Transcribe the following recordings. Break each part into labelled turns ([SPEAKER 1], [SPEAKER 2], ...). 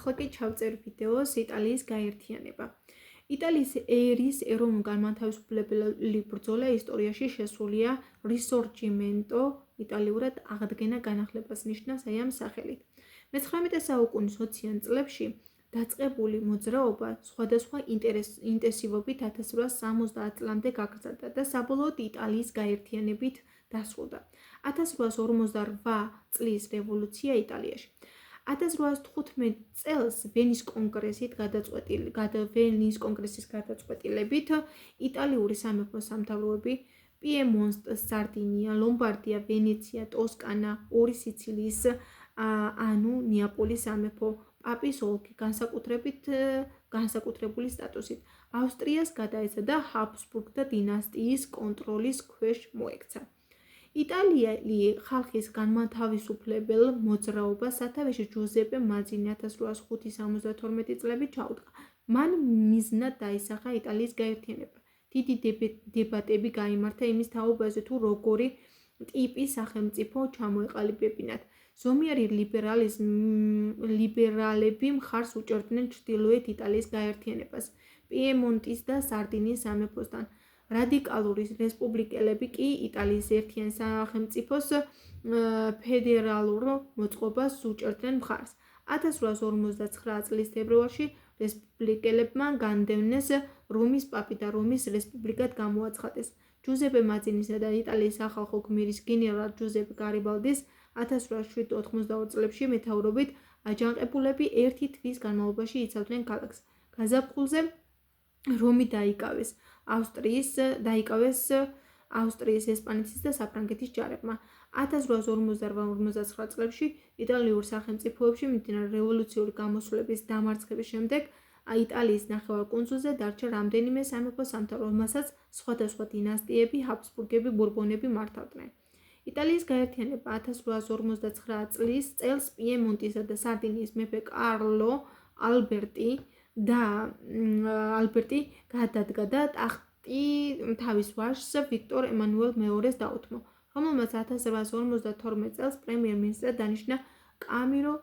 [SPEAKER 1] ახლა კი ჩავწერ ვიდეოს იტალიის გაერთიანება. იტალიის ერის ეროვნულ-განმათავისუფლებელი ბრძოლა ისტორიაში შესულია რისორჯიმენტო, იტალიურად აღდგენა განახლებას ნიშნავს აი ამ სახელით. მე-19 საუკუნის 20-იან წლებში დაწყებული მოძრაობა სხვადასხვა ინტენსივობით 1870 წლამდე გაგრძელდა და საბოლოოდ იტალიის გაერთიანებით დასრულდა. 1858 წლის რევოლუცია იტალიაში. 1815 წელს ვენის კონგრესის გადაწყვეტილებით იტალიური სამეფო სამთავროები პიემონტ, სარდინია, ლომბარდია, ვენეცია, ტოსკანა, ორი სიცილიის ანუ ნეაპოლის სამეფო პაპის ოლქი განსაკუთრებული სტატუსით ავსტრიას გადაეცა და ჰაბსბურგთა დინასტიის კონტროლის ქვეშ მოექცა. იტალიელი ხალხის განმათავისუფლებელ მოძრაობას სათავეში ჯუზეპე მაძინი 1872 წლებით ჩაუდგა. მან მიზნად დაისახა იტალიის გაერთიანება. დიდი დებატები გაიმართა იმის თაობაზე თუ როგორი ტიპის სახელმწიფო ჩამოეყალიბებინათ. ზომიერი ლიბერალები მხარს უჭერდნენ ჩრდილოეთ იტალიის გაერთიანებას პიემონტის და სარდინიის სამეფოსთან. რადიკალური რესპუბლიკელები კი იტალიის ერთიან სახელმწიფოს ფედერალურ მოწყობას უჭერდნენ მხარს. 1859 წლის თებერვალში რესპუბლიკელებმა განდევნეს რომის პაპი და რომის რესპუბლიკად გამოაცხადეს. ჯუზეპე მაძინისა და იტალიის სახალხო გმირის გენერალ ჯუზეპე გარიბალდის 1882 წლებში მეთაურობით აჯანყებულები ერთი თვის განმავლობაში იცავდნენ ქალაქს. გაზაფხულზე რომი დაიკავეს ავსტრიის, ესპანეთის და საფრანგეთის ჯარებმა. 1858-59 წლებში იტალიურ სახელმწიფოებში მიმდინარე რევოლუციური გამოსვლების დამარცხების შემდეგ იტალიის ნახევარკუნძულზე დარჩა რამდენიმე სამეფო სამთავრო, რომელსაც სხვადასხვა დინასტიები, ჰაბსბურგები, ბურბონები მართავდნენ. იტალიის გაერთიანება 1859 წელს პიემონტისა და სარდინიის მეფე კარლო ალბერტი გადადგა და ტახტი თავის ვაჟს ვიქტორ ემანუელ მეორეს დაუთმო, რომელმაც 1852 წელს პრემიერ-მინისტრად დანიშნა კამილო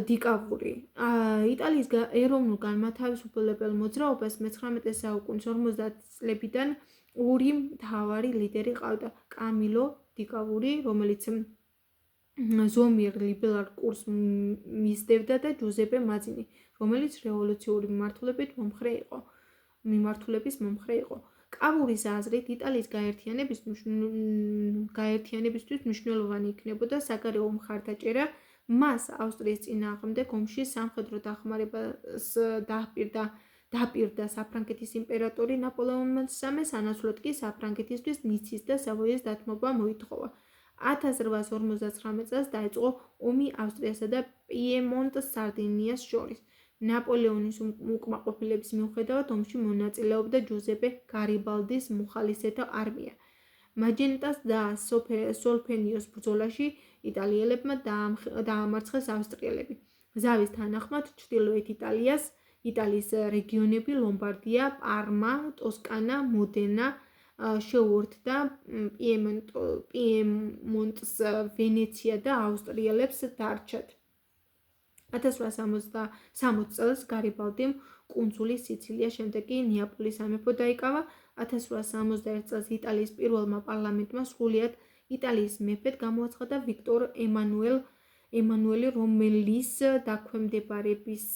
[SPEAKER 1] დიკავური. იტალიის ეროვნულ-განმათავისუფლებელ მოძრაობას მე-19 საუკუნის 50 წლებიდან ორი მთავარი ლიდერი ყავდა: კამილო დიკავური, რომელიც ზომიერ ლიბერალ კურსს მისდევდა და ჯუზეპე მაძინი, რომელიც რევოლუციური მიმართულების მომხრე იყო. კავურის აზრით, იტალიის გაერთიანებისთვის მნიშვნელოვანი იქნებოდა საგარეო მხარდაჭერა. მას ავსტრიის წინააღმდეგ ომში სამხედრო დახმარებას დაპირდა საფრანგეთის იმპერატორი ნაპოლეონ მესამეს, ანაცვლოდ კი საფრანგეთისთვის ნიცის და სავოიის დათმობა მოითხოვა. 1859 წელს დაიწყო ომი ავსტრიასა და პიემონტ-სარდინიას შორის. ნაპოლეონის უკმაყოფილების მიუხედავად ომში მონაწილეობდა ჯუზეპე გარიბალდის მოხალისეთა არტია. მაგენტას და სოლფენიოს ბრძოლაში იტალიელებმა დაამარცხეს ავსტრიელები. ზავის თანახმად ჩრდილოეთ იტალიის რეგიონები ლომბარდია, პარმა, ტოსკანა, მოდენა შეუერთდა პიემონტს, ვენეცია და ავსტრიელებს დარჩათ. 1860 წელს გარიბალდიმ კუნძული სიცილია, შემდეგ კი ნეაპოლის სამეფო დაიკავა. 1861 წელს იტალიის პირველმა პარლამენტმა სრულიად იტალიის მეფედ გამოაცხადა ვიქტორ ემანუელი, რომელის დაქვემდებარების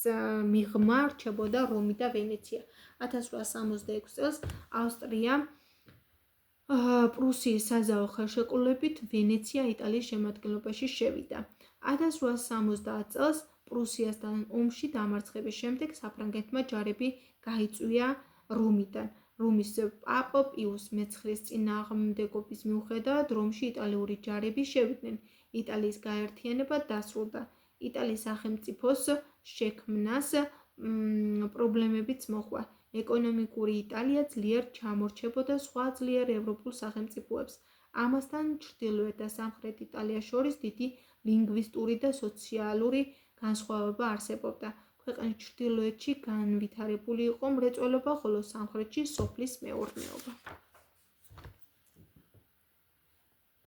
[SPEAKER 1] მიღმა რჩებოდა რომი და ვენეცია. 1866 წელს ავსტრია პრუსიის საზავო ხელშეკრულებით ვენეცია იტალიის შემადგენლობაში შევიდა. 1870 წელს პრუსიასთან ომში დამარცხების შემდეგ საფრანგეთმა ჯარები გაიწვია რომიდან. რომის პაპ პიუს მეცხრეს წინააღმდეგობის მიუხედავად რომში იტალიური ჯარები შევიდნენ. იტალიის გაერთიანება დასრულდა. იტალიის სახელმწიფოს შექმნას პრობლემებიც მოჰყვა. ეკონომიკური იტალია ძლიერ ჩამორჩებოდა სხვა ძლიერ ევროპულ სახელმწიფოებს. ამასთან ჩრდილოეთ და სამხრეთ იტალიას შორის დიდი ლინგვისტური და სოციალური განსხვავება არსებობდა. ქვეყნის ჩრდილოეთში განვითარებული იყო მრეწველობა, ხოლო სამხრეთში სოფლის მეურნეობა.